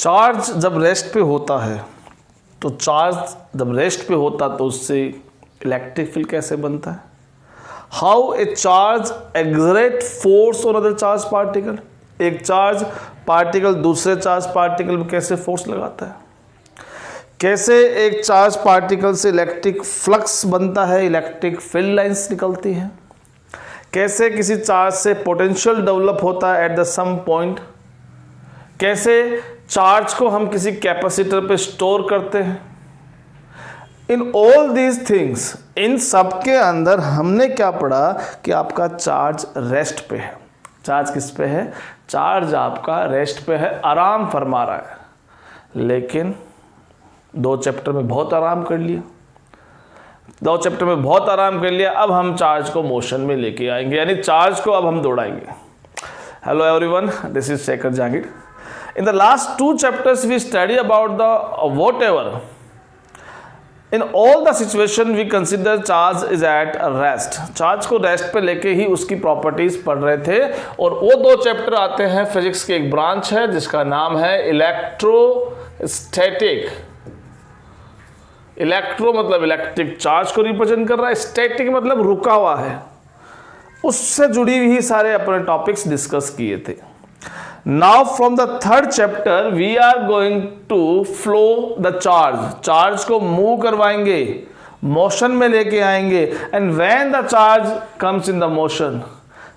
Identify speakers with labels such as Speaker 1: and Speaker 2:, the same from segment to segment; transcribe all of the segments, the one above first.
Speaker 1: Charge जब rest पे होता है तो उससे इलेक्ट्रिक फील्ड कैसे बनता है? How a charge exert force on other charge particle, एक चार्ज पार्टिकल दूसरे चार्ज पार्टिकल में कैसे फोर्स लगाता है, कैसे एक चार्ज पार्टिकल से इलेक्ट्रिक फ्लक्स बनता है, इलेक्ट्रिक फील्ड लाइंस निकलती हैं, कैसे किसी चार्ज से पोटेंशियल डेवलप होता है एट द सम पॉइंट, कैसे चार्ज को हम किसी कैपेसिटर पे स्टोर करते हैं। इन ऑल दीज थिंग्स, इन सब के अंदर हमने क्या पढ़ा कि आपका चार्ज रेस्ट पे है। चार्ज किस पे है? चार्ज आपका रेस्ट पे है, आराम फरमा रहा है। लेकिन 2 चैप्टर में बहुत आराम कर लिया, अब हम चार्ज को मोशन में लेके आएंगे, यानी चार्ज को अब हम दौड़ाएंगे। Hello everyone, this is Shekhar Jahangir. In the last 2 chapters we study about the whatever. In all the situation we consider charge is at rest. Charge को रेस्ट पे लेके ही उसकी प्रॉपर्टीज पढ़ रहे थे, और वो 2 चैप्टर आते हैं फिजिक्स के एक ब्रांच है जिसका नाम है इलेक्ट्रोस्टैटिक। इलेक्ट्रो मतलब इलेक्ट्रिक चार्ज को रिप्रेजेंट कर रहा है, स्टैटिक मतलब रुका हुआ है। उससे जुड़ी हुई सारे अपने टॉपिक्स डिस्कस किए थे। Now from the 3rd chapter we are going to flow the charge. Charge को मूव करवाएंगे, मोशन में लेके आएंगे, and when the charge comes in the motion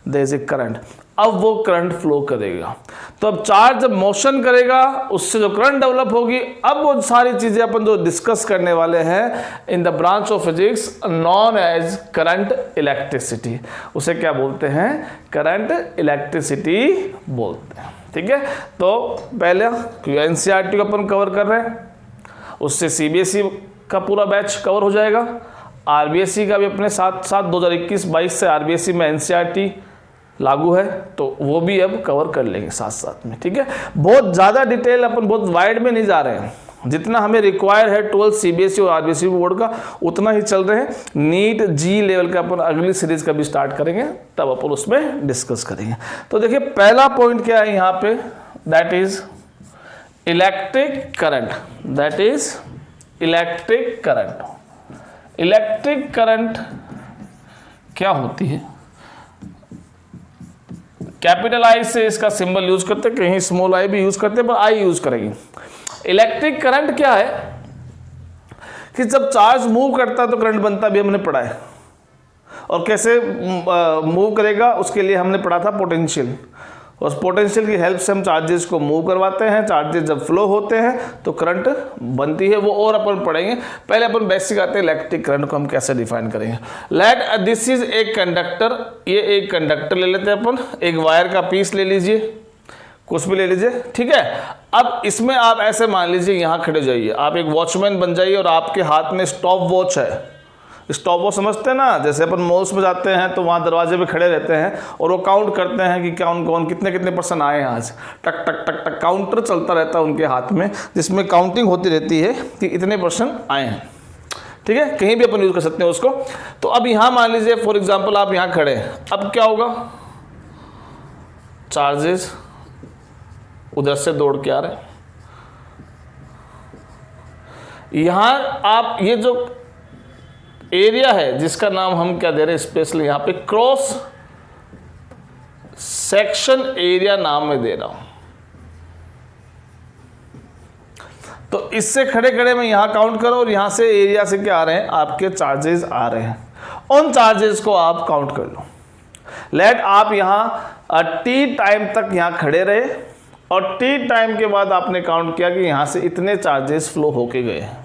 Speaker 1: there is a current. अब वो करंट फ्लो करेगा। तो अब चार्ज जब मोशन करेगा उससे जो करंट डेवलप होगी, अब वो सारी चीजें अपन जो डिस्कस करने वाले हैं in the branch of physics known as current electricity. उसे क्या बोलते हैं? करंट इलेक्ट्रिसिटी बोलते हैं। ठीक है, तो पहले एनसीईआरटी को अपन कवर कर रहे हैं, उससे सीबीएसई का पूरा बैच कवर हो जाएगा, आरबीएसई का भी अपने साथ साथ 2021-22 से आरबीएसई में एनसीईआरटी लागू है, तो वो भी अब कवर कर लेंगे साथ साथ में। ठीक है, बहुत ज़्यादा डिटेल अपन बहुत वाइड में नहीं जा रहे हैं, जितना हमें रिक्वायर है 12 सीबीएसई और आरबीएसई बोर्ड का उतना ही चल रहे हैं। नीट जी लेवल का अपन अगली सीरीज का भी स्टार्ट करेंगे, तब अपन उसमें डिस्कस करेंगे। तो देखिए पहला पॉइंट क्या है यहाँ पे, that is electric current. That is electric current. Electric current क्या होती है? कैपिटल आई से इसका सिंबल यूज करते हैं, कहीं स्मॉल आई भी यूज करते हैं, पर आई यूज करेंगे। इलेक्ट्रिक करंट क्या है कि जब चार्ज मूव करता है तो करंट बनता भी हमने पढ़ा है, और कैसे मूव करेगा उसके लिए हमने पढ़ा था पोटेंशियल। उस पोटेंशियल की हेल्प से हम चार्जेस को मूव करवाते हैं। चार्जेस जब फ्लो होते हैं तो करंट बनती है, वो और अपन पढ़ेंगे। पहले अपन बेसिक आते हैं इलेक्ट्रिक करंट को हम कैसे डिफाइन करेंगे। लेट दिस इज एक कंडक्टर, ये एक कंडक्टर ले लेते हैं अपन, एक वायर का पीस ले लीजिए, कुछ भी ले लीजिए। ठीक है, अब इसमें आप ऐसे मान लीजिए यहाँ खड़े जाइए, आप एक वॉचमैन बन जाइए और आपके हाथ में स्टॉप वॉच है। स्टॉप वॉच समझते हैं ना, जैसे अपन मॉल्स में जाते हैं तो वहाँ दरवाजे पे खड़े रहते हैं और वो काउंट करते हैं कि कौन कौन कितने कितने पर्सन आए हैं आज। टक टक टक टक काउंटर चलता रहता है उनके हाथ में, जिसमें काउंटिंग होती रहती है कि इतने पर्सन आए हैं। ठीक है, कहीं भी अपन यूज कर सकते हैं उसको। तो अब यहाँ मान लीजिए फॉर एग्जाम्पल आप यहाँ खड़े हैं, अब क्या होगा? चार्जेस उधर से दौड़ के आ रहे हैं, यहाँ आप ये जो एरिया है जिसका नाम हम क्या दे रहे हैं स्पेशली यहाँ पे क्रॉस सेक्शन एरिया नाम में दे रहा हूं। तो इससे खड़े खड़े में यहां काउंट करो और यहां से एरिया से क्या आ रहे हैं? आपके चार्जेस आ रहे हैं। उन चार्जेस को आप काउंट कर लो। लेट आप यहां टी टाइम तक यहां खड़े रहे और टी टाइम के बाद आपने काउंट किया कि यहां से इतने चार्जेस फ्लो होके गए हैं।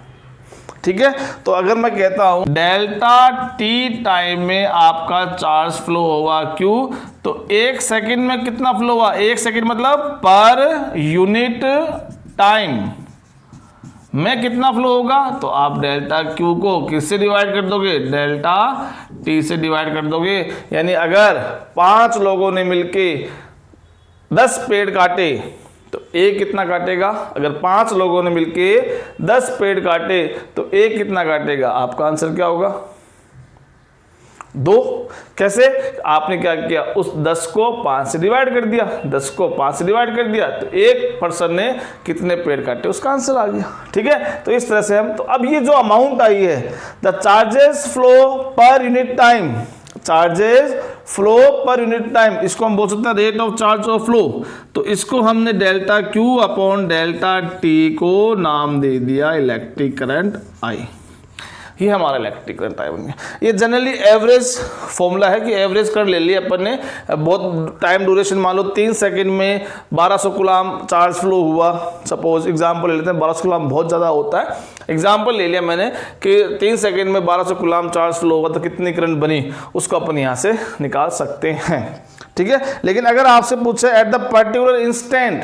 Speaker 1: ठीक है, तो अगर मैं कहता हूं डेल्टा टी टाइम में आपका चार्ज फ्लो होगा, क्यों? तो 1 सेकंड में कितना फ्लो हुआ? 1 सेकंड मतलब पर यूनिट टाइम में कितना फ्लो होगा? तो आप डेल्टा क्यू को किससे डिवाइड कर दोगे? डेल्टा टी से डिवाइड कर दोगे। यानी अगर 5 लोगों ने मिलके 10 पेड़ काटे तो एक कितना काटेगा? अगर 5 लोगों ने मिलके 10 पेड़ काटे तो एक कितना काटेगा? आपका आंसर क्या होगा? 2। कैसे? आपने क्या किया, उस 10 को 5 से डिवाइड कर दिया, 10 को 5 से डिवाइड कर दिया, तो एक पर्सन ने कितने पेड़ काटे उसका आंसर आ गया। ठीक है, तो इस तरह से हम, तो अब ये जो अमाउंट आई है, the charges flow per unit time, charges flow per unit time, इसको हम बोल सकते हैं rate of charge of flow. तो इसको हमने delta Q upon delta T को नाम दे दिया इलेक्ट्रिक करंट आई। ये हमारा इलेक्ट्रिक करंट आई बन गया। ये जनरली एवरेज फॉर्मूला है कि एवरेज करंट ले लिया अपन ने, बहुत टाइम ड्यूरेशन मान लो 3 सेकंड में 1200 कूलम चार्ज फ्लो हुआ, सपोज एग्जांपल ले लेते हैं, 1200 कूलम बहुत ज़्यादा होता है, एग्जांपल ले लिया मैंने कि 3 सेकंड में 1200 कूलम चार्ज फ्लो हुआ, तो कितनी करंट बनी उसको अपन यहाँ से निकाल सकते हैं। ठीक है, लेकिन अगर आपसे पूछे at the particular instant,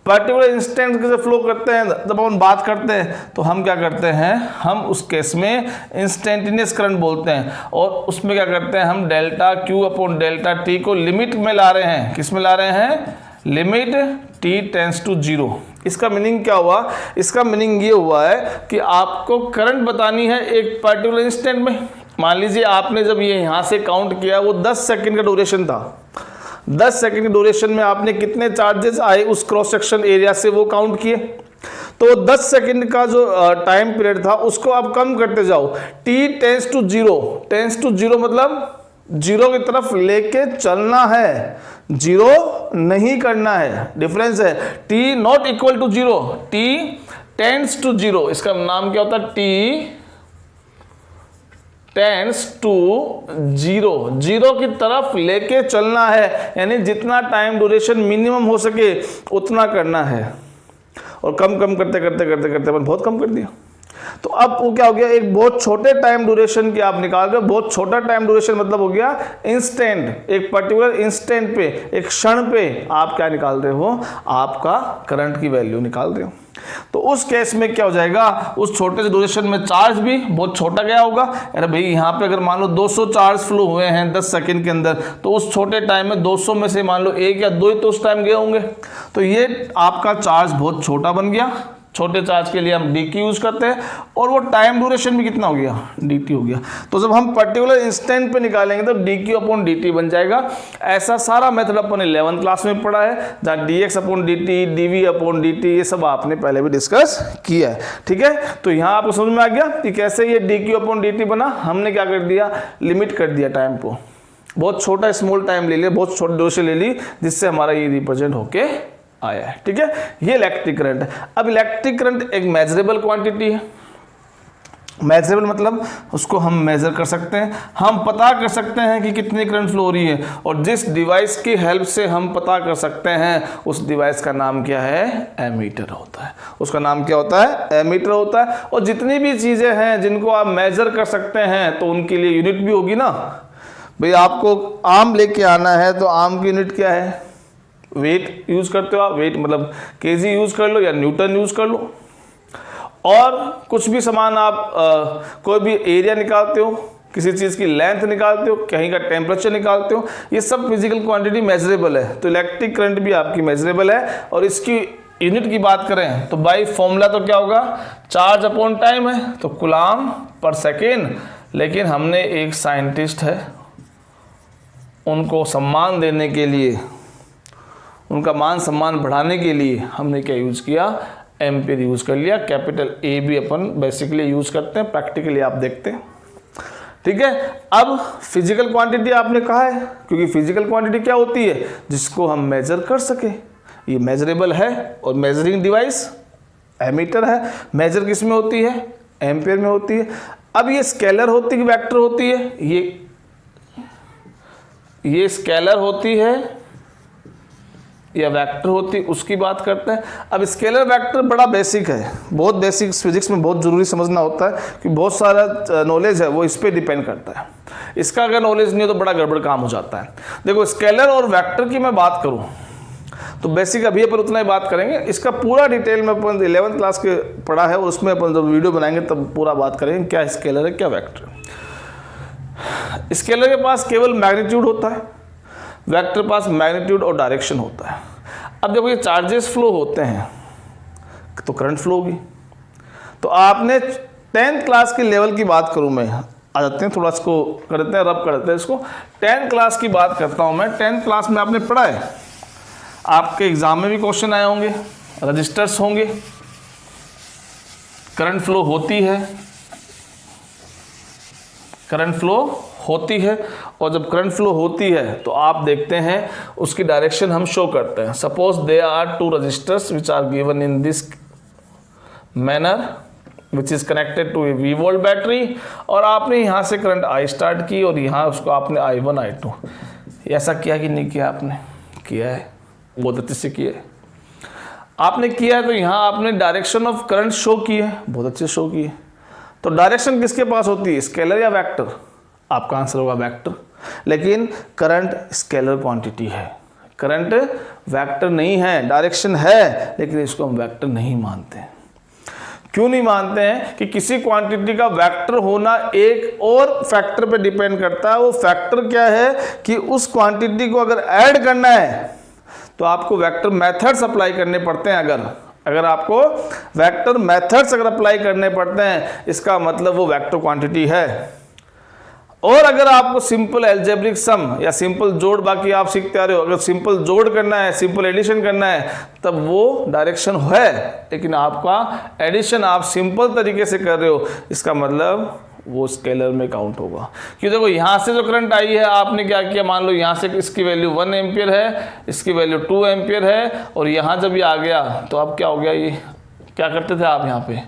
Speaker 1: particular instant कैसे फ्लो करते हैं, जब हम बात करते हैं तो हम क्या करते हैं, हम उस केस में इंस्टेंटेनियस करंट बोलते हैं, और उसमें क्या करते हैं, हम delta Q upon delta T को लिमिट में ला रहे हैं। किस में ला रहे हैं? Limit t tends to 0। इसका मीनिंग क्या हुआ? इसका मीनिंग ये हुआ है कि आपको करंट बतानी है एक पर्टिकुलर इंस्टेंट में। मान लीजिए आपने जब ये यहाँ से काउंट किया, वो 10 सेकेंड का ड्यूरेशन था, 10 सेकंड की ड्यूरेशन में आपने कितने चार्जेस आए उस क्रॉस सेक्शन एरिया से वो काउंट किए, तो 10 सेकंड का जो टाइम पीरियड था उसको आप कम करते जाओ, t tends to 0, tends to 0 मतलब 0 की तरफ लेके चलना है, 0 नहीं करना है, डिफरेंस है। t not equal to 0, t tends to 0, इसका नाम क्या होता है? t टेंड्स टू 0, 0 की तरफ लेके चलना है, यानी जितना टाइम ड्यूरेशन मिनिमम हो सके उतना करना है, और कम कम करते करते करते करते अपन बहुत कम कर दिया। तो अब वो क्या हो गया, एक बहुत छोटे टाइम ड्यूरेशन की आप निकाल रहे हो, बहुत छोटा टाइम ड्यूरेशन मतलब हो गया इंस्टेंट, एक पर्टिकुलर इंस्टेंट पे, एक क्षण पे आप क्या निकाल रहे हो, आपका करंट की वैल्यू निकाल रहे हो। तो उस केस में क्या हो जाएगा, उस छोटे से ड्यूरेशन में चार्ज भी बहुत छोटा गया होगा। अरे भाई यहाँ पे अगर मान लो 200 चार्ज फ्लो हुए हैं 10 सेकंड के अंदर, तो उस छोटे टाइम में 200 में से मान लो 1 या 2 ही तो उस टाइम गए होंगे, तो ये आपका चार्ज बहुत छोटा बन गया। छोटे चार्ज के लिए हम डी क्यू यूज करते हैं, और वो टाइम ड्यूरेशन भी कितना हो गया, डी टी हो गया। तो जब हम पर्टिकुलर इंस्टेंट पे निकालेंगे तो D Q upon D T बन जाएगा। ऐसा सारा मेथड अपन 11th क्लास में पढ़ा है, जहाँ D X upon D T, D V upon D T, ये सब आपने पहले भी डिस्कस किया है। ठीक है, तो यहाँ आपको समझ में आ गया कि कैसे ये D Q upon D T बना। हमने क्या कर दिया, लिमिट कर दिया टाइम को, बहुत छोटा स्मॉल टाइम ले लिया, बहुत छोटी ड्यूरेशन ले ली, जिससे हमारा ये रिप्रेजेंट होके आया है। ठीक है, ये इलेक्ट्रिक करंट है। अब इलेक्ट्रिक करंट एक मेजरेबल क्वांटिटी है। मेजरेबल मतलब उसको हम मेजर कर सकते हैं, हम पता कर सकते हैं कि कितनी करंट फ्लो हो रही है, और जिस डिवाइस की हेल्प से हम पता कर सकते हैं उस डिवाइस का नाम क्या है, एमीटर होता है। उसका नाम क्या होता है, एमीटर होता है। और जितनी भी चीज़ें हैं जिनको आप मेजर कर सकते हैं तो उनके लिए यूनिट भी होगी ना। भाई आपको आम लेके आना है तो आम की यूनिट क्या है, वेट यूज करते हो आप, वेट मतलब केजी यूज कर लो या न्यूटन यूज कर लो। और कुछ भी सामान आप कोई भी एरिया निकालते हो, किसी चीज़ की लेंथ निकालते हो, कहीं का टेम्परेचर निकालते हो, ये सब फिजिकल क्वांटिटी मेजरेबल है। तो इलेक्ट्रिक करंट भी आपकी मेजरेबल है। और इसकी यूनिट की बात करें तो बाई फॉर्मूला तो क्या होगा, चार्ज अपॉन टाइम है, तो कूलम पर सेकेंड। लेकिन हमने एक साइंटिस्ट है, उनको सम्मान देने के लिए, उनका मान सम्मान बढ़ाने के लिए हमने क्या यूज किया, एम्पीयर यूज कर लिया। कैपिटल ए भी अपन बेसिकली यूज करते हैं, प्रैक्टिकली आप देखते हैं। ठीक है, अब फिजिकल क्वांटिटी आपने कहा है, क्योंकि फिजिकल क्वांटिटी क्या होती है, जिसको हम मेजर कर सके। ये मेजरेबल है, और मेजरिंग डिवाइस एमीटर है। मेजर किस में होती है, एम्पीयर में होती है। अब ये स्केलर होती है कि वेक्टर होती है, ये स्केलर होती है या वेक्टर होती है, उसकी बात करते हैं। अब स्केलर वेक्टर बड़ा बेसिक है, बहुत बेसिक, फिजिक्स में बहुत ज़रूरी समझना होता है, कि बहुत सारा नॉलेज है वो इस पे डिपेंड करता है। इसका अगर नॉलेज नहीं हो तो बड़ा गड़बड़ काम हो जाता है। देखो, स्केलर और वेक्टर की मैं बात करूं तो बेसिक अभी अपन उतना ही बात करेंगे। इसका पूरा डिटेल में अपन 11th क्लास के पढ़ा है, और उसमें अपन जब वीडियो बनाएंगे तब पूरा बात करेंगे क्या स्केलर है क्या वेक्टर है। स्केलर के पास केवल मैग्नीट्यूड होता है, वेक्टर पास मैग्नीट्यूड और डायरेक्शन होता है। अब जब ये चार्जेस फ्लो होते हैं तो करंट फ्लो होगी। तो आपने 10th क्लास के लेवल की बात करूं मैं, आ जाते हैं, थोड़ा इसको करते हैं, रब करते हैं इसको। 10th क्लास की बात करता हूँ मैं। 10th क्लास में आपने पढ़ा है, आपके एग्जाम में भी क्वेश्चन आए होंगे, रजिस्टर्स होंगे, करंट फ्लो होती है, करंट फ्लो होती है, और जब करंट फ्लो होती है तो आप देखते हैं उसकी डायरेक्शन हम शो करते हैं। Suppose there are 2 resistors which are given in this manner which is connected to a V volt battery, और आपने यहाँ से करंट I स्टार्ट की और यहाँ उसको आपने I1 I2, ऐसा किया कि नहीं किया? आपने किया है, बहुत अच्छे से किया है। आपने किया है तो यहाँ आपने डायरेक्शन ऑफ करंट शो की है, बहुत अच्छे शो की है। तो डायरेक्शन किसके पास होती है, स्केलर या वेक्टर? आपका आंसर होगा वेक्टर। लेकिन करंट स्केलर क्वांटिटी है, करंट वेक्टर नहीं है, डायरेक्शन है, लेकिन इसको हम वेक्टर नहीं मानते हैं। क्यों नहीं मानते हैं? कि किसी क्वांटिटी का वेक्टर होना एक और फैक्टर पे डिपेंड करता है। वो फैक्टर क्या है कि उस क्वांटिटी को अगर ऐड करना है तो आपको वेक्टर मेथड्स अप्लाई करने पड़ते हैं। अगर आपको वेक्टर मेथड्स अगर अप्लाई करने पड़ते हैं, इसका मतलब वो वेक्टर क्वांटिटी है। और अगर आपको सिंपल अलजेब्रिक सम या सिंपल जोड़, बाकी आप सीखते आ रहे हो, अगर सिंपल जोड़ करना है, सिंपल एडिशन करना है, तब वो डायरेक्शन है, लेकिन आपका एडिशन आप सिंपल तरीके से कर रहे हो, इसका मतलब वो स्केलर में काउंट होगा। क्योंकि देखो यहाँ से जो करंट आई है, आपने क्या किया, मान लो यहाँ से इसकी वैल्यू 1 एम्पियर है, इसकी वैल्यू 2 एम्पियर है, और यहाँ जब ये आ गया तो अब क्या हो गया, ये क्या करते थे आप यहाँ पे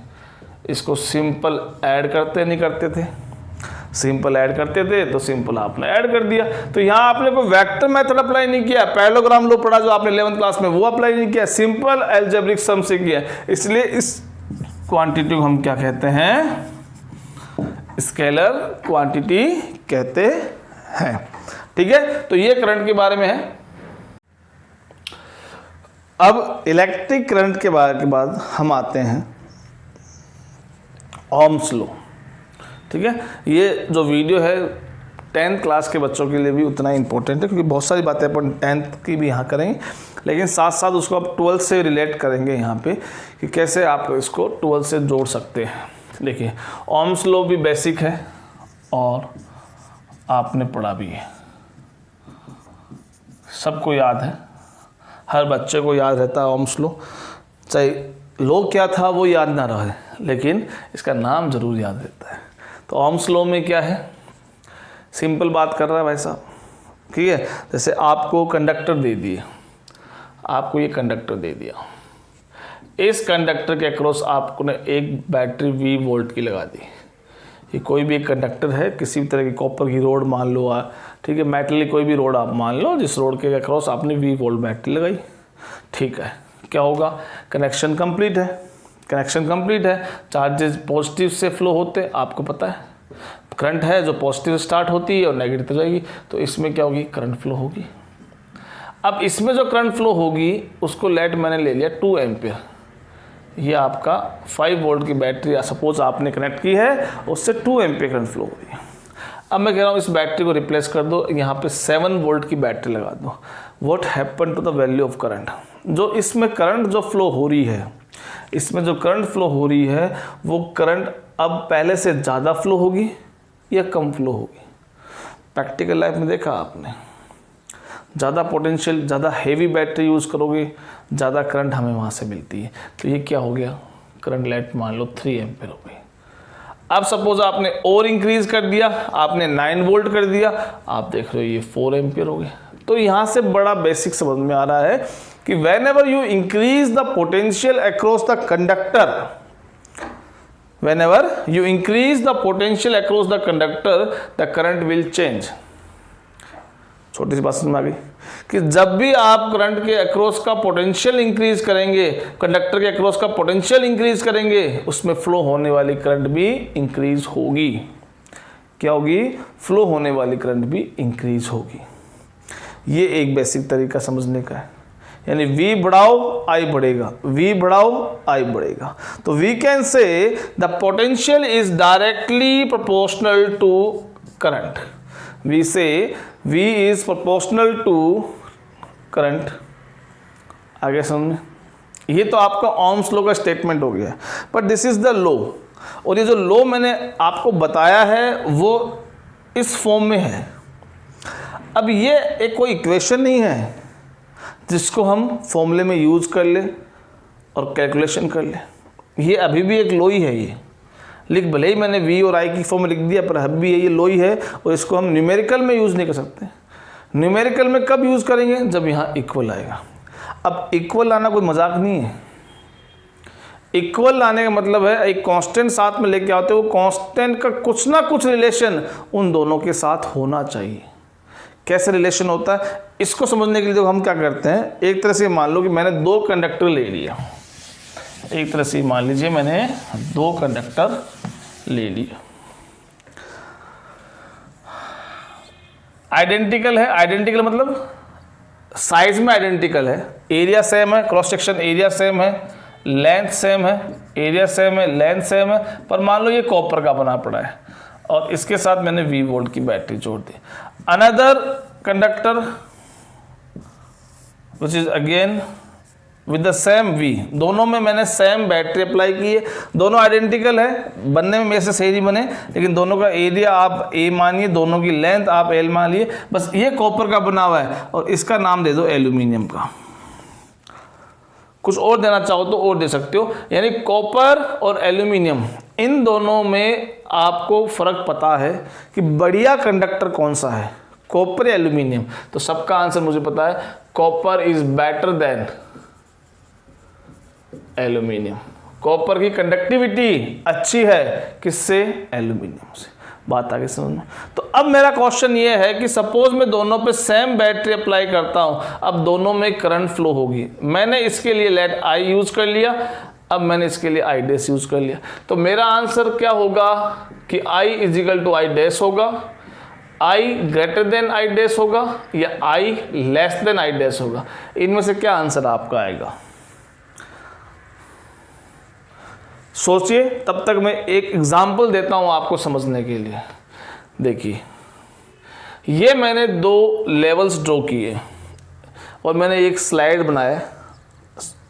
Speaker 1: इसको सिंपल ऐड करते नहीं करते थे? सिंपल ऐड करते थे, तो सिंपल आपने ऐड कर दिया। तो यहाँ आपने कोई वेक्टर मेथड अप्लाई नहीं किया, पैरेललोग्राम लॉ पढ़ा जो आपने 11th क्लास में, वो अप्लाई नहीं किया, सिंपल अलजेब्रिक सम से किया। इसलिए इस क्वांटिटी को हम क्या कहते हैं, स्केलर क्वांटिटी कहते हैं। ठीक है, तो ये करंट के बारे में है। अब इलेक्ट्रिक करंट के बाद हम आते हैं ओम्स लॉ। ठीक है, ये जो वीडियो है 10th क्लास के बच्चों के लिए भी उतना ही इंपॉर्टेंट है, क्योंकि बहुत सारी बातें अपन 10th की भी यहाँ करेंगे, लेकिन साथ साथ उसको आप 12th से रिलेट करेंगे यहाँ पे कि कैसे आप इसको 12th से जोड़ सकते हैं। देखिए, ओम्स लॉ भी बेसिक है और आपने पढ़ा भी है, सबको याद है, हर बच्चे को याद रहता है ओम्स लॉ। चाहे लॉ क्या था वो याद ना रहे, लेकिन इसका नाम जरूर याद रहता है। तो ओम्स लॉ में क्या है, सिंपल बात कर रहा है भाई साहब। ठीक है, जैसे आपको कंडक्टर दे दिए, आपको ये कंडक्टर दे दिया, इस कंडक्टर के अक्रॉस आपने एक बैटरी V वोल्ट की लगा दी। ये कोई भी एक कंडक्टर है, किसी भी तरह की कॉपर की रोड मान लो, ठीक है, मेटल कोई भी रोड आप मान लो, जिस रोड के अक्रॉस आपने V वोल्ट बैटरी लगाई। ठीक है, क्या होगा, कनेक्शन कंप्लीट है, कनेक्शन कंप्लीट है। चार्जेस पॉजिटिव से फ्लो होते हैं, आपको पता है, करंट है जो पॉजिटिव स्टार्ट होती है और नेगेटिव जाएगी, तो इसमें क्या होगी, करंट फ्लो होगी। अब इसमें जो करंट फ्लो होगी उसको लेट मैंने ले लिया 2 एम्पियर, ये आपका 5 वोल्ट की बैटरी सपोज आपने कनेक्ट की है, उससे 2 एम्पियर करंट फ्लो हो रही है। अब मैं कह रहा हूँ इस बैटरी को रिप्लेस कर दो, यहाँ पे 7 वोल्ट की बैटरी लगा दो। What happen to the value of current, जो इसमें करंट जो फ्लो हो रही है, इसमें जो करंट फ्लो हो रही है, वो करंट अब पहले से ज़्यादा फ्लो होगी या कम फ्लो होगी? प्रैक्टिकल लाइफ में देखा आपने, ज़्यादा पोटेंशियल, ज़्यादा हेवी बैटरी यूज़ करोगे, ज़्यादा करंट हमें वहाँ से मिलती है। तो ये क्या हो गया, करंट लेट मान लो 3 एम्पियर हो गई। अब सपोज आपने और इंक्रीज कर दिया, आपने 9 वोल्ट कर दिया, आप देख रहे हो ये 4 एम्पियर हो गए। तो यहाँ से बड़ा बेसिक समझ में आ रहा है कि whenever you increase the potential across the conductor, whenever you increase the potential across the conductor, the current will change। छोटी सी बात समझ में आ गई कि जब भी आप करंट के अक्रॉस का पोटेंशियल इंक्रीज करेंगे, कंडक्टर के अक्रॉस का पोटेंशियल इंक्रीज करेंगे, उसमें फ्लो होने वाली करंट भी इंक्रीज होगी। क्या होगी, फ्लो होने वाली करंट भी इंक्रीज होगी। ये एक बेसिक तरीका समझने का है, यानी V बढ़ाओ I बढ़ेगा, V बढ़ाओ I बढ़ेगा। तो we can say the potential is directly proportional to current. We say V is proportional to current. आगे समझ में, ये तो आपका ओम्स लॉ का स्टेटमेंट हो गया, but this is the law. और ये जो लॉ मैंने आपको बताया है वो इस फॉर्म में है। अब ये एक कोई इक्वेशन नहीं है जिसको हम फॉर्मूले में यूज़ कर ले और कैलकुलेशन कर ले, ये अभी भी एक लॉ ही है। ये लिख भले ही मैंने v और i की फॉर्म में लिख दिया, पर अभी भी ये लॉ ही है और इसको हम न्यूमेरिकल में यूज़ नहीं कर सकते। न्यूमेरिकल में कब यूज़ करेंगे? जब यहाँ इक्वल आएगा। अब इक्वल लाना कोई मजाक नहीं है। इक्वल लाने का मतलब है एक कांस्टेंट साथ में लेके आते हो, कांस्टेंट का कुछ ना कुछ रिलेशन उन दोनों के साथ होना चाहिए। कैसे रिलेशन होता है इसको समझने के लिए तो हम क्या करते हैं, एक तरह से मान लो कि मैंने 2 कंडक्टर ले लिया। एक तरह से मान लीजिए मैंने 2 कंडक्टर ले लिया, आइडेंटिकल है। आइडेंटिकल मतलब साइज में आइडेंटिकल है, एरिया सेम है, क्रॉस सेक्शन एरिया सेम है, लेंथ सेम है, एरिया सेम है, लेंथ सेम है, पर मान लो ये कॉपर का बना पड़ा है और इसके साथ मैंने V वोल्ट की बैटरी जोड़ दी। Another conductor which is again with the same V, दोनों में मैंने सेम बैटरी अप्लाई की है, दोनों आइडेंटिकल है, बनने में मेरे से सही नहीं बने, लेकिन दोनों का एरिया आप A मानिए, दोनों की लेंथ आप L मान लिए, बस ये कॉपर का बना हुआ है और इसका नाम दे दो एल्यूमिनियम का। कुछ और देना चाहो तो और दे सकते हो। यानी कॉपर और एल्यूमिनियम इन दोनों में आपको फ़र्क पता है कि बढ़िया कंडक्टर कौन सा है, कॉपर या एल्यूमिनियम। तो सबका आंसर मुझे पता है, copper is better than aluminium. Copper की कंडक्टिविटी अच्छी है किससे? एल्यूमिनियम से। बात आगे समझ में। तो अब मेरा क्वेश्चन ये है कि सपोज मैं दोनों पे सेम बैटरी अप्लाई करता हूं, अब दोनों में करंट फ्लो होगी। मैंने इसके लिए लेट आई यूज कर लिया, अब मैंने इसके लिए आई डैश यूज कर लिया। तो मेरा आंसर क्या होगा कि I is equal to I dash होगा, I greater than I dash होगा या I less than I dash होगा। इनमें से क्या आंसर आपका आएगा? सोचिए, तब तक मैं एक एग्जाम्पल देता हूं आपको समझने के लिए। देखिए, ये मैंने 2 लेवल्स ड्रॉ किए और मैंने एक स्लाइड बनाया।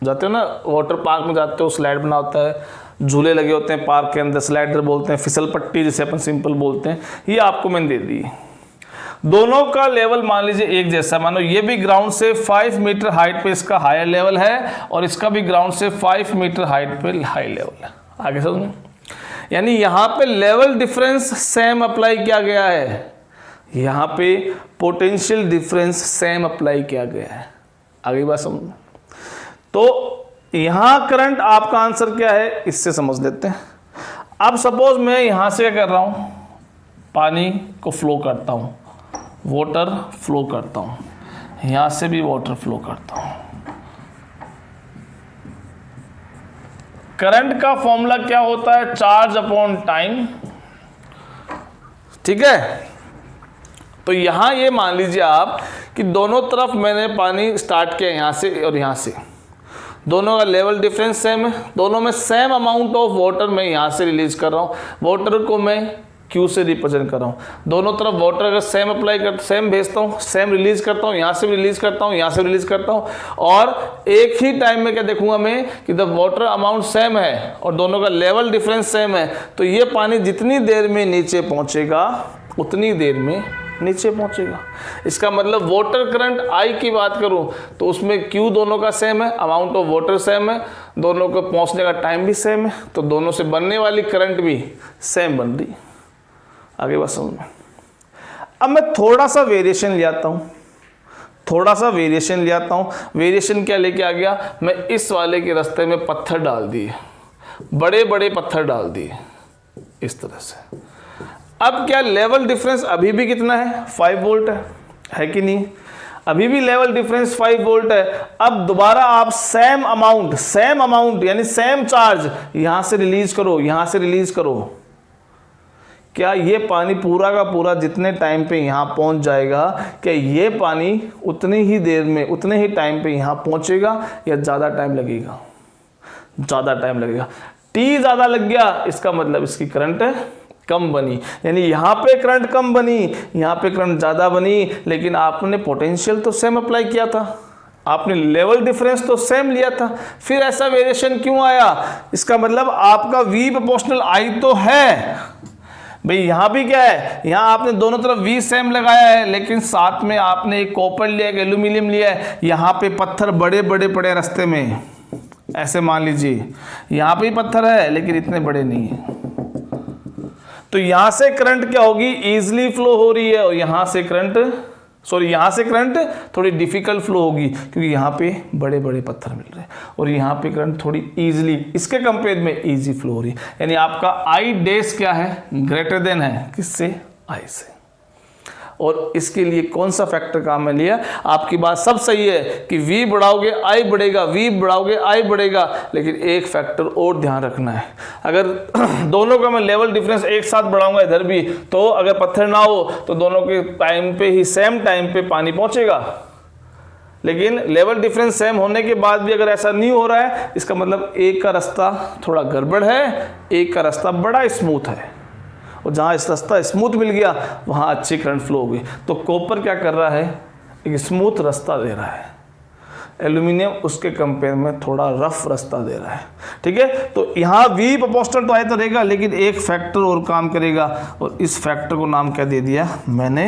Speaker 1: जाते हो ना वाटर पार्क में, जाते हो स्लाइड बना होता है, झूले लगे होते हैं पार्क के अंदर, स्लाइडर बोलते हैं, फिसल पट्टी जिसे अपन सिंपल बोलते हैं। ये आपको मैंने दे दी। दोनों का लेवल मान लीजिए एक जैसा, मानो ये भी ग्राउंड से 5 मीटर हाइट पे इसका हायर लेवल है और इसका भी ग्राउंड से 5 मीटर हाइट पे हाई लेवल है। आगे समझ में? यानी यहाँ पे लेवल डिफरेंस सेम अप्लाई किया गया है, यहाँ पे पोटेंशियल डिफरेंस सेम अप्लाई किया गया है। आगे बात समझ में? तो यहाँ करंट आपका आंसर क्या है इससे समझ लेते हैं। अब सपोज मैं यहाँ से क्या कर रहा हूँ, पानी को फ्लो करता हूँ, वाटर फ्लो करता हूँ, यहाँ से भी वाटर फ्लो करता हूँ। करंट का फॉर्मूला क्या होता है? Charge upon time. ठीक है, तो यहां ये मान लीजिए आप कि दोनों तरफ मैंने पानी स्टार्ट किया, यहां से और यहां से, दोनों का लेवल डिफरेंस सेम है, दोनों में सेम अमाउंट ऑफ वाटर मैं यहां से रिलीज कर रहा हूं, वाटर को मैं Q से रिप्रेजेंट कर रहा हूँ। दोनों तरफ वाटर अगर सेम अप्लाई करता, सेम भेजता हूँ, सेम रिलीज करता हूँ, यहाँ से भी रिलीज करता हूँ, यहाँ से रिलीज करता हूँ, और एक ही टाइम में क्या देखूंगा मैं कि द वाटर अमाउंट सेम है और दोनों का लेवल डिफरेंस सेम है, तो ये पानी जितनी देर में नीचे पहुँचेगा उतनी देर में नीचे पहुँचेगा। इसका मतलब वाटर करंट I की बात करूँ तो उसमें Q दोनों का सेम है, अमाउंट ऑफ वाटर सेम है, दोनों को पहुँचने का टाइम भी सेम है, तो दोनों से बनने वाली करंट भी सेम बन रही। आगे बात समझ में? अब मैं थोड़ा सा वेरिएशन ले आता हूँ, थोड़ा सा वेरिएशन ले आता हूँ। वेरिएशन क्या लेके आ गया, मैं इस वाले के रास्ते में पत्थर डाल दिए, बड़े बड़े पत्थर डाल दिए इस तरह से। अब क्या लेवल डिफरेंस अभी भी कितना है? 5 वोल्ट है कि नहीं? अभी भी लेवल डिफरेंस 5 वोल्ट है। अब दोबारा आप सेम अमाउंट यानी सेम चार्ज यहां से रिलीज करो, यहां से रिलीज करो। क्या ये पानी पूरा का पूरा जितने टाइम पे यहाँ पहुँच जाएगा, क्या ये पानी उतनी ही देर में उतने ही टाइम पे यहाँ पहुँचेगा या ज़्यादा टाइम लगेगा? ज़्यादा टाइम लगेगा। टी ज़्यादा लग गया, इसका मतलब इसकी करंट कम बनी, यानी यहाँ पे करंट कम बनी, यहाँ पे करंट ज़्यादा बनी, लेकिन आपने पोटेंशियल तो सेम अप्लाई किया था। आपने लेवल डिफरेंस तो सेम लिया था, फिर ऐसा वेरिएशन क्यों आया? इसका मतलब आपका V प्रोपोर्शनल I तो है भाई। यहां भी क्या है, यहां आपने दोनों तरफ V सेम लगाया है, लेकिन साथ में आपने एक कॉपर लिया, एक एल्यूमिनियम लिया है। यहां पे पत्थर बड़े बड़े पड़े रास्ते में, ऐसे मान लीजिए यहां पे ही पत्थर है लेकिन इतने बड़े नहीं है, तो यहां से करंट क्या होगी, इजीली फ्लो हो रही है, और यहां से करंट थोड़ी डिफिकल्ट फ्लो होगी, क्योंकि यहाँ पे बड़े बड़े पत्थर मिल रहे हैं, और यहाँ पे करंट थोड़ी इजीली इसके कंपेयर में इजी फ्लो हो रही है। यानी आपका आई डैश क्या है, ग्रेटर देन है किससे, आई से। और इसके लिए कौन सा फैक्टर काम में लिया? आपकी बात सब सही है कि V बढ़ाओगे आई बढ़ेगा, V बढ़ाओगे आई बढ़ेगा, लेकिन एक फैक्टर और ध्यान रखना है। अगर दोनों का मैं लेवल डिफरेंस एक साथ बढ़ाऊंगा इधर भी, तो अगर पत्थर ना हो तो दोनों के टाइम पे ही सेम टाइम पे पानी पहुंचेगा। लेकिन लेवल डिफरेंस सेम होने के बाद भी अगर ऐसा नहीं हो रहा है, इसका मतलब एक का रास्ता थोड़ा गड़बड़ है, एक का रास्ता बड़ा स्मूथ है, और जहाँ इस रास्ता स्मूथ मिल गया वहाँ अच्छी करंट फ्लो होगी। तो कॉपर क्या कर रहा है, एक स्मूथ रास्ता दे रहा है, एल्यूमिनियम उसके कंपेयर में थोड़ा रफ रास्ता दे रहा है। ठीक है, तो यहाँ V प्रोपोर्शनल तो आए तो रहेगा, लेकिन एक फैक्टर और काम करेगा, और इस फैक्टर को नाम क्या दे दिया मैंने,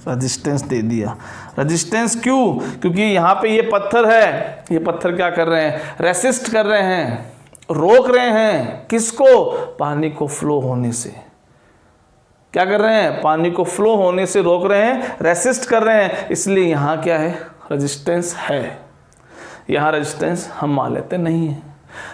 Speaker 1: रेजिस्टेंस दे दिया। रेजिस्टेंस क्यों? क्योंकि यहाँ पे ये पत्थर है, ये पत्थर क्या कर रहे हैं, रेसिस्ट कर रहे हैं, रोक रहे हैं किसको, पानी को फ्लो होने से। क्या कर रहे हैं, पानी को फ्लो होने से रोक रहे हैं, रेसिस्ट कर रहे हैं, इसलिए यहाँ क्या है, रेजिस्टेंस है। यहाँ रेजिस्टेंस हम मान लेते नहीं है।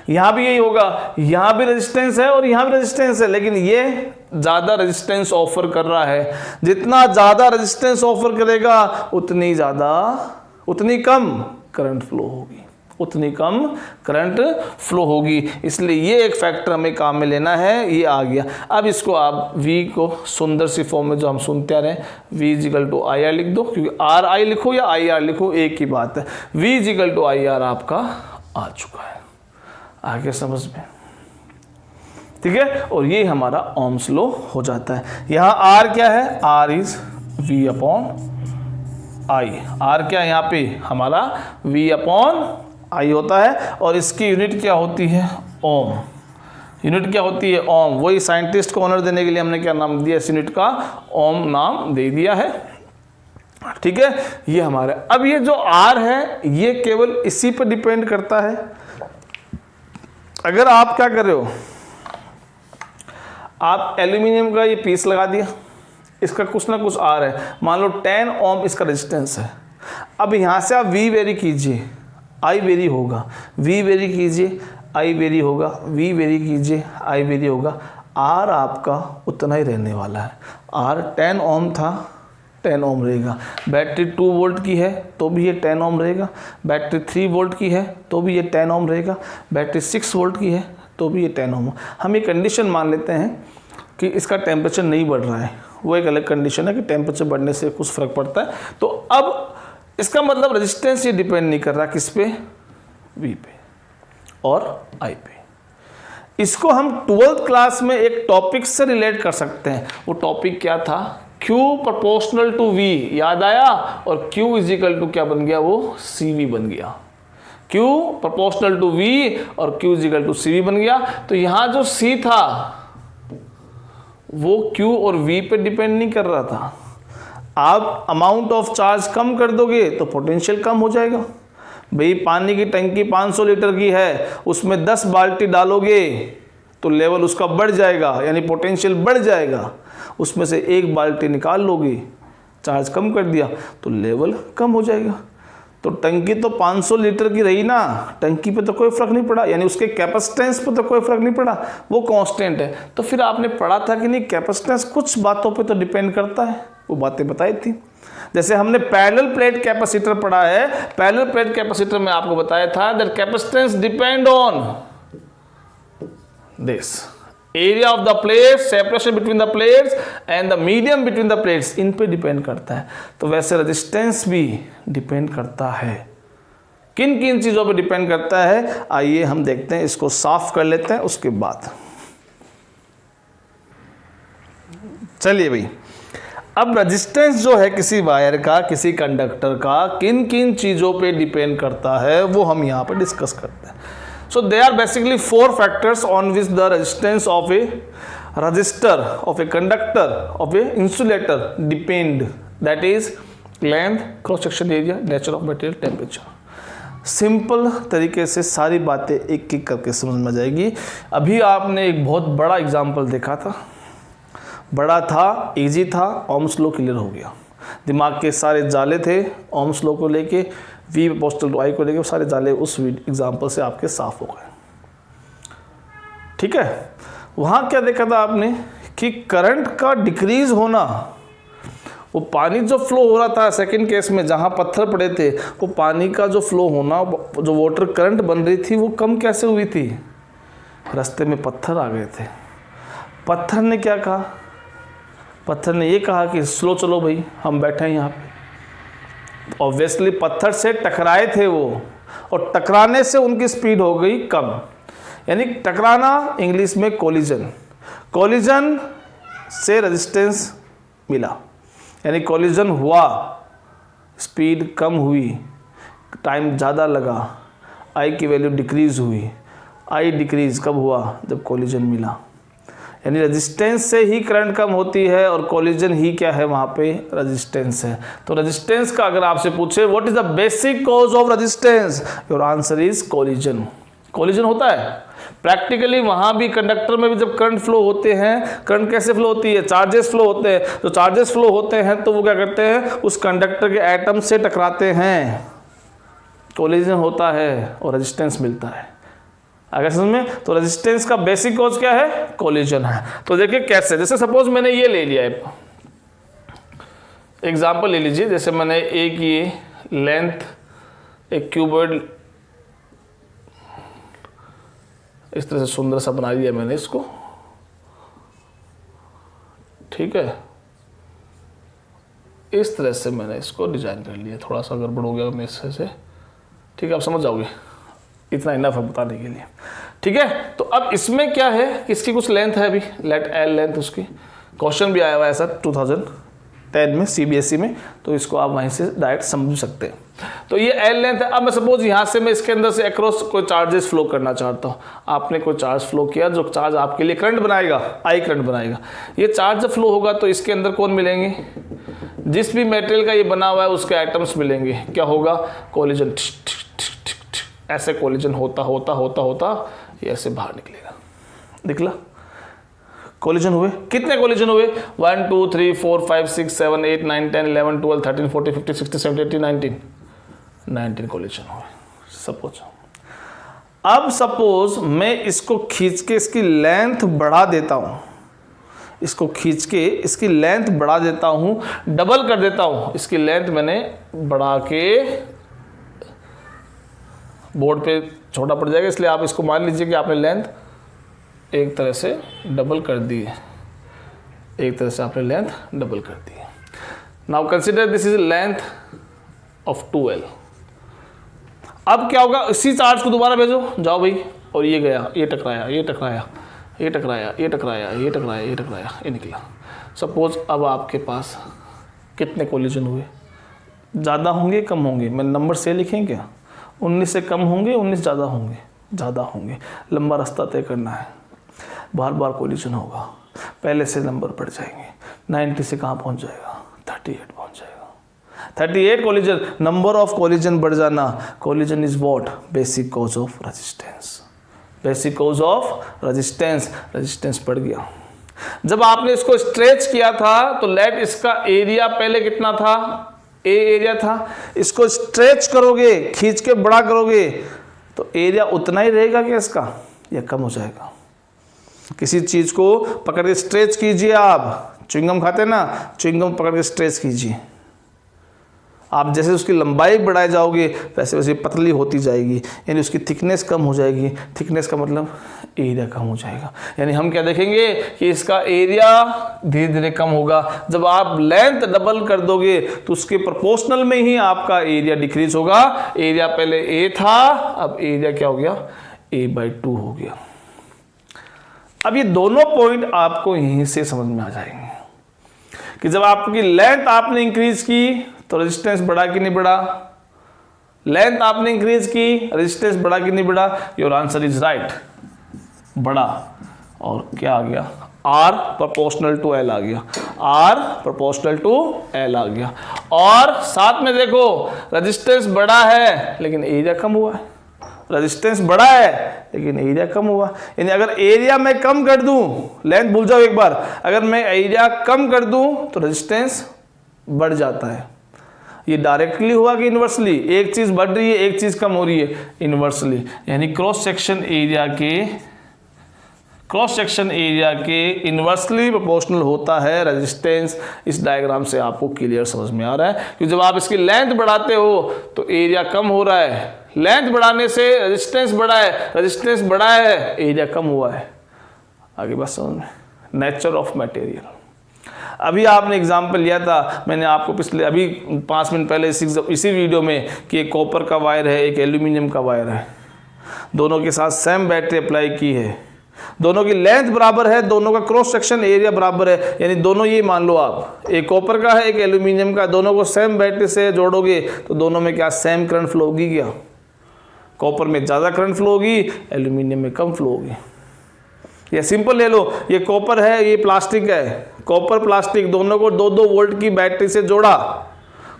Speaker 1: यहाँ भी यही होगा, यहाँ भी रेजिस्टेंस है और यहाँ भी रेजिस्टेंस है, लेकिन ये ज़्यादा रेजिस्टेंस ऑफर कर रहा है। जितना ज़्यादा रेजिस्टेंस ऑफर करेगा उतनी कम करंट फ्लो होगी, उतनी कम करंट फ्लो होगी। इसलिए ये एक फैक्टर हमें काम में लेना है, ये आ गया। अब इसको आप V को सुंदर सी फॉर्म में जो हम सुनते आ रहे हैं, V equal to I R लिख दो, क्योंकि आर आई लिखो या आई आर लिखो एक ही बात है। V equal to I R आपका आ चुका है, आगे समझ में, ठीक है। और ये हमारा ओम्स लॉ हो जाता है। यहाँ R क्या है, R is V upon I. R क्या है यहाँ पे हमारा V अपॉन आई होता है, और इसकी यूनिट क्या होती है, ओम। यूनिट क्या होती है, ओम। वही साइंटिस्ट को ऑनर देने के लिए हमने क्या नाम दिया, इस यूनिट का ओम नाम दे दिया है। ठीक है, ये हमारा। अब ये जो R है ये केवल इसी पर डिपेंड करता है। अगर आप क्या कर रहे हो, आप एल्यूमिनियम का ये पीस लगा दिया, इसका कुछ ना कुछ R है, मान लो 10 ओम इसका रेजिस्टेंस है। अब यहाँ से आप V वेरी कीजिए, I वेरी होगा, V वेरी कीजिए, I वेरी होगा, V वेरी कीजिए, I वेरी होगा। R आपका उतना ही रहने वाला है। R 10 ओम था, 10 ओम रहेगा। बैटरी 2 वोल्ट की है तो भी ये 10 ओम रहेगा। बैटरी 3 वोल्ट की है तो भी ये 10 ओम रहेगा। बैटरी 6 वोल्ट की है तो भी ये 10 ओम। हम ये कंडीशन मान लेते हैं कि इसका टेम्परेचर नहीं बढ़ रहा है, वो एक अलग कंडीशन है कि टेम्परेचर बढ़ने से कुछ फ़र्क पड़ता है। तो अब इसका मतलब रेजिस्टेंस ये डिपेंड नहीं कर रहा किस पे, V पे और I पे। इसको हम 12th क्लास में एक टॉपिक से रिलेट कर सकते हैं। वो टॉपिक क्या था, Q प्रोपोर्शनल टू V, याद आया? और Q इज इक्वल टू क्या बन गया, वो CV बन गया। Q प्रोपोर्शनल टू V और Q is equal to CV बन गया। तो यहाँ जो C था वो Q और V पे डिपेंड नहीं कर रहा था। आप अमाउंट ऑफ चार्ज कम कर दोगे तो पोटेंशियल कम हो जाएगा। भाई पानी की टंकी 500 लीटर की है, उसमें 10 बाल्टी डालोगे तो लेवल उसका बढ़ जाएगा, यानी पोटेंशियल बढ़ जाएगा। उसमें से 1 बाल्टी निकाल लोगे, चार्ज कम कर दिया तो लेवल कम हो जाएगा। तो टंकी तो 500 लीटर की रही ना, टंकी पे तो कोई फ़र्क नहीं पड़ा, यानी उसके कैपेसिटेंस पे तो कोई फ़र्क नहीं पड़ा, वो कांस्टेंट है। तो फिर आपने पढ़ा था कि नहीं, कैपेसिटेंस कुछ बातों पे तो डिपेंड करता है, वो बातें बताई थी। जैसे हमने पैरेलल प्लेट कैपेसिटर पढ़ा है, पैरेलल प्लेट कैपेसिटर में आपको बताया था that capacitance depend on this area of the plate, separation between the plates and the medium between the plates, इन पे डिपेंड करता है। तो वैसे रेजिस्टेंस भी डिपेंड करता है। किन किन चीज़ों पे डिपेंड करता है, आइए हम देखते हैं, इसको साफ कर लेते हैं उसके बाद। चलिए भाई, अब रेजिस्टेंस जो है किसी वायर का, किसी कंडक्टर का, किन किन चीज़ों पे डिपेंड करता है वो हम यहाँ पे डिस्कस करते हैं. So they are basically 4 factors on which the resistance of a resistor, of a conductor, of a insulator depend. That is length, cross section area, nature of material, temperature. Simple तरीके से सारी बातें एक एक करके समझ में आ जाएगी. अभी आपने एक बहुत बड़ा एग्जाम्पल देखा था, बड़ा था, इजी था, ओम्स लॉ क्लियर हो गया. दिमाग के सारे जाले थे ओम्स लॉ को लेके, वी पोस्टल टू आई को लेके, सारे जाले उस एग्जाम्पल से आपके साफ हो गए. ठीक है. वहाँ क्या देखा था आपने कि करंट का डिक्रीज होना, वो पानी जो फ्लो हो रहा था सेकंड केस में जहाँ पत्थर पड़े थे, वो पानी का जो फ्लो होना, जो वाटर करंट बन रही थी वो कम कैसे हुई थी? रास्ते में पत्थर आ गए थे. पत्थर ने क्या कहा? पत्थर ने ये कहा कि स्लो चलो भाई, हम बैठे हैं यहाँ पे. ऑब्वियसली पत्थर से टकराए थे वो, और टकराने से उनकी स्पीड हो गई कम. यानी टकराना इंग्लिश में कोलिजन. कोलिजन से रेजिस्टेंस मिला, यानी कोलिजन हुआ, स्पीड कम हुई, टाइम ज़्यादा लगा, आई की वैल्यू डिक्रीज़ हुई. आई डिक्रीज़ कब हुआ? जब कोलिजन मिला. यानी रेजिस्टेंस से ही करंट कम होती है, और कोलिजन ही क्या है वहाँ पे? रेजिस्टेंस है. तो रेजिस्टेंस का अगर आपसे पूछे what is the basic cause of resistance, your answer is collision. Collision होता है प्रैक्टिकली. वहाँ भी कंडक्टर में भी जब करंट फ्लो होते हैं, करंट कैसे फ्लो होती है? चार्जेस फ्लो होते हैं. जो चार्जेस फ्लो होते हैं तो वो क्या करते हैं? उस कंडक्टर के एटम से टकराते हैं, कोलिजन होता है और रेजिस्टेंस मिलता है. अगर समझ में? तो रेजिस्टेंस का बेसिक कॉज क्या है? कोलिजन है. तो देखिए कैसे, जैसे सपोज मैंने ये ले लिया है, एग्जाम्पल ले लीजिए. जैसे मैंने एक ये लेंथ, एक क्यूबॉइड इस तरह से सुंदर सा बना दिया मैंने इसको. ठीक है, इस तरह से मैंने इसको डिजाइन कर लिया. थोड़ा सा गड़बड़ हो गया मेरे से. ठीक है, आप समझ जाओगे, इतना इनफ है बताने के लिए. ठीक है. तो अब इसमें क्या है कि इसकी कुछ लेंथ है अभी, लेट एल लेंथ उसकी. क्वेश्चन भी आया हुआ है सर 2010 में सीबीएसई में, तो इसको आप वहीं से डायरेक्ट समझ सकते हैं. तो ये एल लेंथ है. अब मैं सपोज यहाँ से मैं इसके अंदर से अक्रॉस कोई चार्जेस फ्लो करना चाहता हूँ. आपने कोई चार्ज फ्लो किया, जो चार्ज आपके लिए करंट बनाएगा, आई करंट बनाएगा. ये चार्ज जब फ्लो होगा तो इसके अंदर कौन मिलेंगे? जिस भी मटेरियल का ये बना हुआ है उसके एटम्स मिलेंगे. क्या होगा? कोलिजन. ऐसे कोलिजन होता होता होता होता ये ऐसे बाहर निकलेगा. निकला, कोलिजन हुए. कितने कोलिजन हुए? 1 2 3 4 5 6 7 8 9 10 11 12 13 14 15 16 17 18 19 कोलिजन हुए सपोज. अब सपोज मैं इसको खींच के इसकी लेंथ बढ़ा देता हूँ, इसको खींच के इसकी लेंथ बढ़ा देता हूँ, डबल कर देता हूँ. इसकी लेंथ मैंने बढ़ा के, बोर्ड पे छोटा पड़ जाएगा इसलिए आप इसको मान लीजिए कि आपने लेंथ एक तरह से डबल कर दी है. एक तरह से आपने लेंथ डबल कर दी है. Now consider this is length of 2L. अब क्या होगा? इसी चार्ज को दोबारा भेजो, जाओ भाई, और ये गया, ये टकराया, ये टकराया, ये टकराया, ये टकराया, ये टकराया, ये टकराया, ये निकला. सपोज अब आपके पास कितने कोलिजन हुए? ज़्यादा होंगे कम होंगे? मैं नंबर से लिखें क्या? 19 से कम होंगे, 19 ज़्यादा होंगे? ज़्यादा होंगे. लंबा रास्ता तय करना है, बार बार कोलिजन होगा, पहले से नंबर बढ़ जाएंगे. 90 से कहाँ पहुँच जाएगा? 38 पहुँच जाएगा. 38 कोलिजन. नंबर ऑफ कोलिजन बढ़ जाना. Collision is what? Basic cause of resistance. Basic cause of resistance. Resistance बढ़ गया. जब आपने इसको स्ट्रेच किया था तो लेट इसका एरिया पहले कितना था? ए एरिया था. इसको स्ट्रेच करोगे, खींच के बड़ा करोगे तो एरिया उतना ही रहेगा क्या इसका, या कम हो जाएगा? किसी चीज़ को पकड़ के स्ट्रेच कीजिए. आप च्युइंगम खाते हैं ना, च्युइंगम पकड़ के स्ट्रेच कीजिए. आप जैसे उसकी लंबाई बढ़ाए जाओगे वैसे वैसे पतली होती जाएगी, यानी उसकी थिकनेस कम हो जाएगी. थिकनेस का मतलब एरिया कम हो जाएगा. यानी हम क्या देखेंगे कि इसका एरिया धीरे धीरे कम होगा. जब आप लेंथ डबल कर दोगे तो उसके प्रोपोर्शनल में ही आपका एरिया डिक्रीज होगा. एरिया पहले ए था, अब एरिया क्या हो गया? A/2 हो गया. अब ये दोनों पॉइंट आपको यहीं से समझ में आ जाएंगे कि जब आपकी लेंथ आपने इंक्रीज की तो रेजिस्टेंस बढ़ा कि नहीं बढ़ा, लेंथ आपने इंक्रीज की रेजिस्टेंस बढ़ा कि नहीं बढ़ा, योर आंसर इज राइट, बढ़ा। और क्या आ गया, R प्रोपोर्शनल टू L आ गया, R प्रोपोर्शनल टू L आ गया। और साथ में देखो रेजिस्टेंस बड़ा है लेकिन एरिया कम हुआ है, रेजिस्टेंस बड़ा है लेकिन एरिया कम हुआ, यानी अगर एरिया मैं कम कर दूं, लेंथ भूल जाओ एक बार, अगर मैं एरिया कम कर दूं तो रेजिस्टेंस बढ़ जाता है। ये डायरेक्टली हुआ कि इन्वर्सली, एक चीज बढ़ रही है एक चीज कम हो रही है, इन्वर्सली, यानी क्रॉस सेक्शन एरिया के इन्वर्सली प्रोपोर्शनल होता है रेजिस्टेंस। इस डायग्राम से आपको क्लियर समझ में आ रहा है, क्योंकि जब आप इसकी लेंथ बढ़ाते हो तो एरिया कम हो रहा है, लेंथ बढ़ाने से रेजिस्टेंस बढ़ा है, रेजिस्टेंस बढ़ा है एरिया कम हुआ है। आगे बात समझ में, नेचर ऑफ मटेरियल। अभी आपने एग्जाम्पल लिया था, मैंने आपको पिछले अभी 5 मिनट पहले इसी वीडियो में, कि एक कॉपर का वायर है एक एल्यूमिनियम का वायर है, दोनों के साथ सेम बैटरी अप्लाई की है, दोनों की लेंथ बराबर है, दोनों का क्रॉस सेक्शन एरिया बराबर है, यानी दोनों ये मान लो आप, एक कॉपर का है एक एल्यूमिनियम का, दोनों को सेम बैटरी से जोड़ोगे तो दोनों में क्या सेम करंट फ्लो होगी, क्या कॉपर में ज़्यादा करंट फ्लो होगी, एल्यूमिनियम में कम फ्लो होगी। या सिंपल ले लो, ये कॉपर है ये प्लास्टिक है, कॉपर प्लास्टिक दोनों को 2-2 वोल्ट की बैटरी से जोड़ा,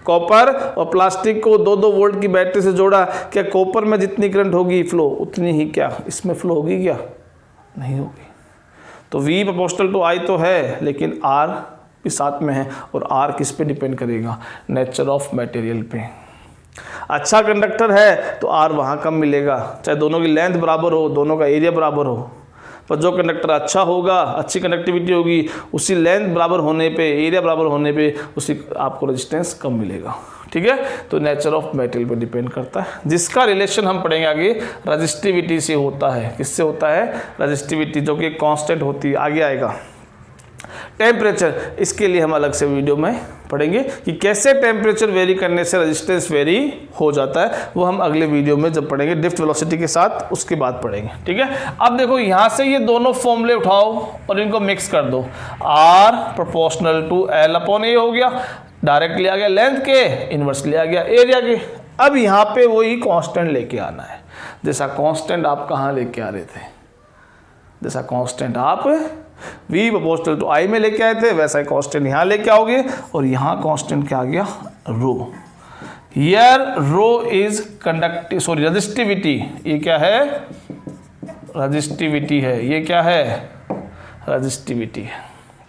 Speaker 1: कॉपर और प्लास्टिक को 2-2 वोल्ट की बैटरी से जोड़ा, क्या कॉपर में जितनी करंट होगी फ्लो उतनी ही क्या इसमें फ्लो होगी, क्या नहीं होगी। तो V प्रोपोर्शनल टू I तो है लेकिन R भी साथ में है, और R किस पे डिपेंड करेगा, नेचर ऑफ मटेरियल पे। अच्छा कंडक्टर है तो R वहाँ कम मिलेगा, चाहे दोनों की लेंथ बराबर हो, दोनों का एरिया बराबर हो, पर जो कंडक्टर अच्छा होगा, अच्छी कंडक्टिविटी होगी, उसी लेंथ बराबर होने पे, एरिया बराबर होने पे उसी आपको रेजिस्टेंस कम मिलेगा। ठीक है, तो नेचर ऑफ मटेरियल पे डिपेंड करता है, जिसका रिलेशन हम पढ़ेंगे आगे रजिस्टिविटी से होता है। किससे होता है, रजिस्टिविटी, जो कि कांस्टेंट होती है, आगे आएगा। टेम्परेचर, इसके लिए हम अलग से वीडियो में पढ़ेंगे कि कैसे टेम्परेचर वेरी करने से रेजिस्टेंस वेरी हो जाता है, वो हम अगले वीडियो में जब पढ़ेंगे ड्रिफ्ट वेलोसिटी के साथ, उसके बाद पढ़ेंगे। ठीक है, अब देखो यहाँ से ये दोनों फॉर्मूले उठाओ और इनको मिक्स कर दो, R proportional to L upon A हो गया, डायरेक्टली आ गया लेंथ के, इनवर्सली आ गया एरिया के। अब यहाँ पे वही कांस्टेंट लेके आना है, जैसा कांस्टेंट आप कहाँ लेके आ रहे थे, जैसा कांस्टेंट आप V प्रोपोर्शनल टू I में लेके आए थे, वैसा ही कांस्टेंट यहाँ लेके आओगे, और यहाँ कांस्टेंट क्या आ गया, rho. Here rho is conductive, sorry resistivity, ये क्या है, रजिस्टिविटी है, ये क्या है, रजिस्टिविटी है,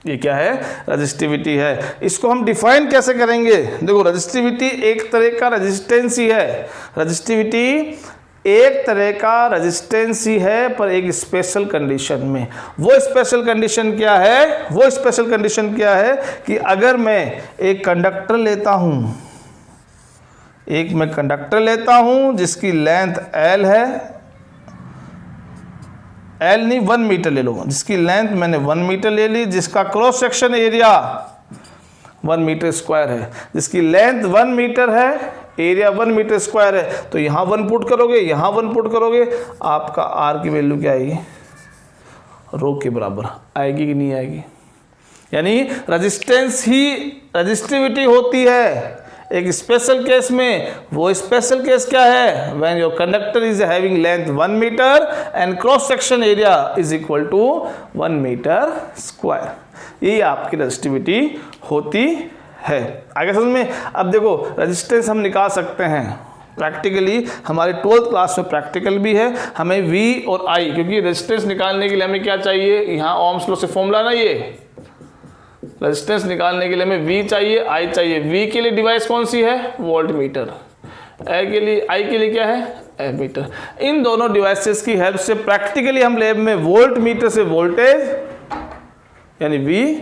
Speaker 1: ये क्या है, रजिस्टिविटी है। इसको हम डिफाइन कैसे करेंगे, देखो रजिस्टिविटी एक तरह का रेजिस्टेंस ही है, रजिस्टिविटी एक तरह का रेजिस्टेंस ही है, पर एक स्पेशल कंडीशन में। वो स्पेशल कंडीशन क्या है, वो स्पेशल कंडीशन क्या है कि अगर मैं एक कंडक्टर लेता हूं, एक मैं कंडक्टर लेता हूं जिसकी लेंथ L है, L नहीं 1 मीटर ले लो, जिसकी लेंथ मैंने 1 मीटर ले ली, जिसका cross section area 1 metre square है, जिसकी लेंथ 1 मीटर है, एरिया 1 मीटर स्क्वायर है, तो यहाँ 1 पुट करोगे, यहाँ 1 पुट करोगे, आपका R की वैल्यू क्या आएगी, रो के बराबर आएगी कि नहीं आएगी। यानी रेजिस्टेंस ही रेजिस्टिविटी होती है एक स्पेशल केस में। वो स्पेशल केस क्या है, when your conductor is having length 1 metre and cross section area is equal to 1 metre square, ये आपकी रेजिस्टिविटी होती है। आगे समझ में। अब देखो रेजिस्टेंस हम निकाल सकते हैं प्रैक्टिकली, हमारे 12th क्लास में प्रैक्टिकल भी है। हमें V और I, क्योंकि रेजिस्टेंस निकालने के लिए हमें क्या चाहिए, यहाँ ओम्स लॉ से फॉर्मूला ना, ये रेजिस्टेंस निकालने के लिए हमें V चाहिए, I चाहिए। V के लिए डिवाइस कौन सी है, वोल्ट मीटर, I के लिए क्या है, एमीटर। इन दोनों डिवाइसेस की हेल्प से प्रैक्टिकली हम लैब में वोल्ट मीटर से वोल्टेज यानी V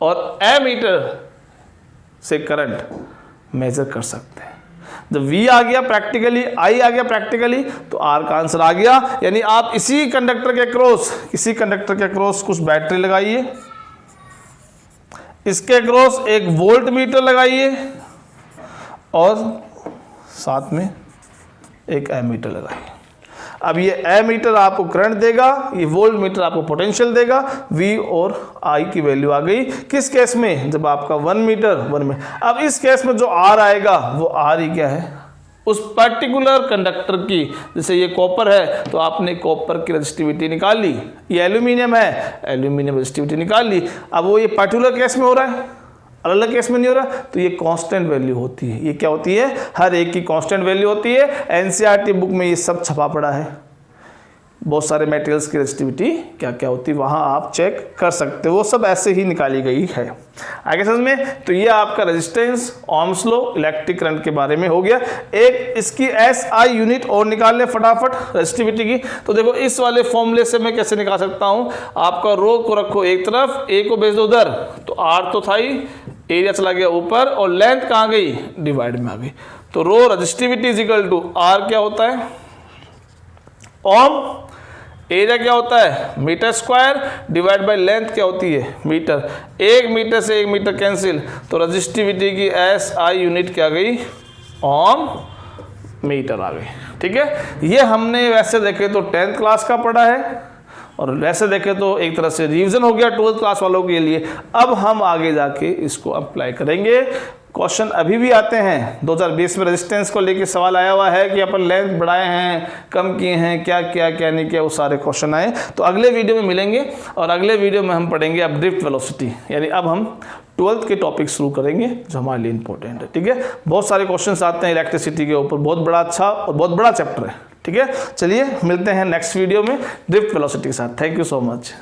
Speaker 1: और एमीटर से करंट मेजर कर सकते हैं। जब V आ गया प्रैक्टिकली, I आ गया प्रैक्टिकली, तो R का आंसर आ गया। यानी आप इसी कंडक्टर के क्रॉस कुछ बैटरी लगाइए, इसके क्रॉस एक वोल्ट मीटर लगाइए और साथ में एक एमीटर लगाइए। अब ये एमीटर आपको करंट देगा, ये वोल्ट मीटर आपको पोटेंशियल देगा, V और I की वैल्यू आ गई। किस केस में? जब आपका 1 मीटर 1 में। अब इस केस में जो R आएगा वो R ही क्या है? उस पर्टिकुलर कंडक्टर की, जैसे ये कॉपर है तो आपने कॉपर की रेजिस्टिविटी निकाल ली, ये एल्यूमिनियम है, एल्यूमिनियम रेजिस्टिविटी निकाल ली। अब वो ये पर्टिकुलर केस में हो रहा है, अलग अलग केस में नहीं हो रहा, तो ये कांस्टेंट वैल्यू होती है। ये क्या होती है? हर एक की कांस्टेंट वैल्यू होती है। एनसीईआरटी बुक में ये सब छपा पड़ा है, बहुत सारे मटेरियल्स की रेजिस्टिविटी क्या क्या होती है, वहाँ आप चेक कर सकते हो, वो सब ऐसे ही निकाली गई है। आगे समझ में? तो ये आपका resistance, Ohm's law, electric current के बारे में हो गया। एक इसकी SI यूनिट और निकाल ले फटाफट रेजिस्टिविटी की। तो देखो इस वाले फॉर्मूले से मैं कैसे निकाल सकता हूँ, आपका रो को रखो एक तरफ, A को भेज दो उधर, तो R तो था ही, एरिया चला गया ऊपर और लेंथ कहाँ गई? डिवाइड में आ गई। तो rho resistivity is equal to R क्या होता है? ओम। एरिया क्या होता है? Metre square divide by length क्या होती है? मीटर। 1 मीटर से 1 मीटर कैंसिल, तो रेजिस्टिविटी की SI यूनिट क्या गई? ओम मीटर आ गई। ठीक है, ये हमने वैसे देखे तो 10th क्लास का पढ़ा है और वैसे देखे तो एक तरह से रिवीजन हो गया 12th क्लास वालों के लिए। अब हम आगे जाके इसको अप्लाई करेंगे। क्वेश्चन अभी भी आते हैं, 2020 में रेजिस्टेंस को लेके सवाल आया हुआ है कि अपन लेंथ बढ़ाए हैं, कम किए हैं, क्या किया क्या नहीं किया, वो सारे क्वेश्चन आए। तो अगले वीडियो में मिलेंगे और अगले वीडियो में हम पढ़ेंगे अब ड्रिफ्ट वेलोसिटी, यानी अब हम 12th के टॉपिक शुरू करेंगे जो हमारे लिए इंपॉर्टेंट है। ठीक है, बहुत सारे क्वेश्चंस आते हैं इलेक्ट्रिसिटी के ऊपर, बहुत बड़ा अच्छा और बहुत बड़ा चैप्टर है। ठीक है, चलिए मिलते हैं नेक्स्ट वीडियो में ड्रिफ्ट वेलोसिटी के साथ। Thank you so much.